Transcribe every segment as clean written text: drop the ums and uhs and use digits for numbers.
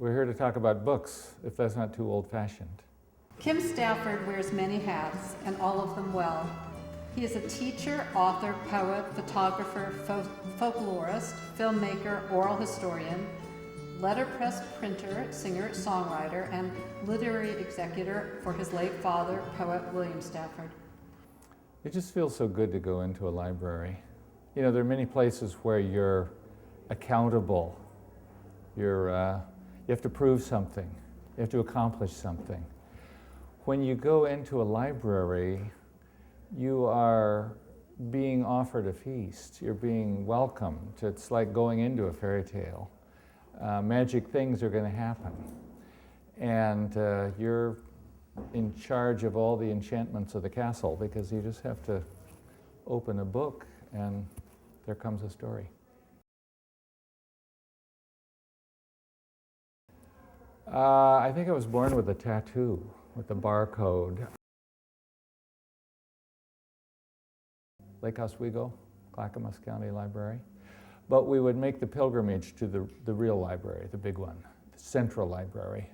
We're here to talk about books, if that's not too old-fashioned. Kim Stafford wears many hats, and all of them well. He is a teacher, author, poet, photographer, folklorist, filmmaker, oral historian, letterpress printer, singer, songwriter, and literary executor for his late father, poet William Stafford. It just feels so good to go into a library. You know, there are many places where you're accountable. You have to prove something. You have to accomplish something. When you go into a library, you are being offered a feast. You're being welcomed. It's like going into a fairy tale. Magic things are going to happen. And you're in charge of all the enchantments of the castle, because you just have to open a book and there comes a story. I think I was born with a tattoo, with the barcode. Lake Oswego, Clackamas County Library. But we would make the pilgrimage to the real library, the big one, the Central Library.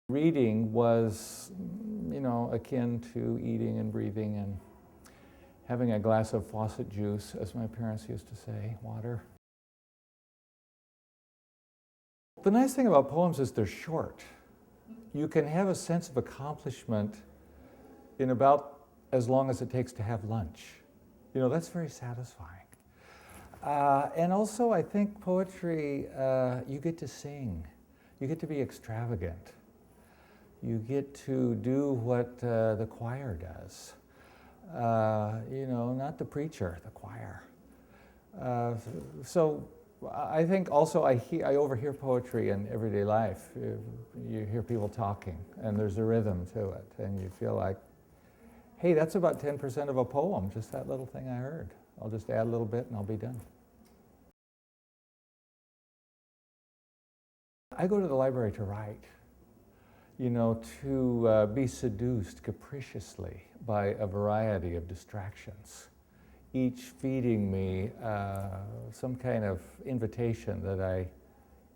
Reading was, you know, akin to eating and breathing and having a glass of faucet juice, as my parents used to say, water. The nice thing about poems is they're short. You can have a sense of accomplishment in about as long as it takes to have lunch. You know, that's very satisfying. And also, I think poetry, you get to sing. You get to be extravagant. You get to do what the choir does. You know, not the preacher, the choir. So I think also I overhear poetry in everyday life. You hear people talking, and there's a rhythm to it, and you feel like, hey, that's about 10% of a poem, just that little thing I heard. I'll just add a little bit and I'll be done. I go to the library to write, you know, to be seduced capriciously by a variety of distractions, each feeding me some kind of invitation that I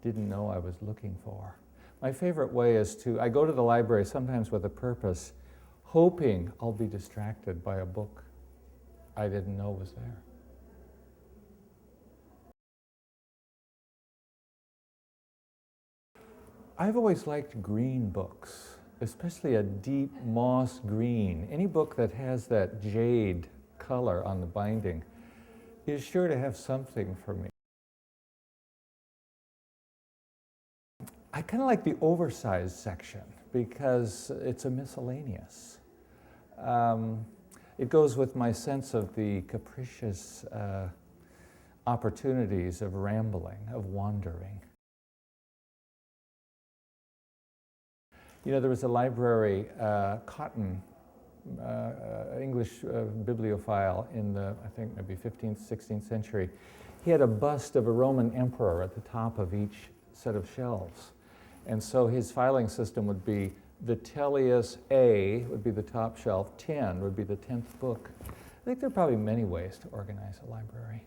didn't know I was looking for. My favorite way is I go to the library sometimes with a purpose, hoping I'll be distracted by a book I didn't know was there. I've always liked green books, especially a deep moss green. Any book that has that jade color on the binding is sure to have something for me. I kind of like the oversized section because it's a miscellaneous. It goes with my sense of the capricious opportunities of rambling, of wandering. You know, there was a library, Cotton, English bibliophile in the, I think, maybe 15th, 16th century. He had a bust of a Roman emperor at the top of each set of shelves. And so his filing system would be Vitellius A would be the top shelf, 10 would be the 10th book. I think there are probably many ways to organize a library.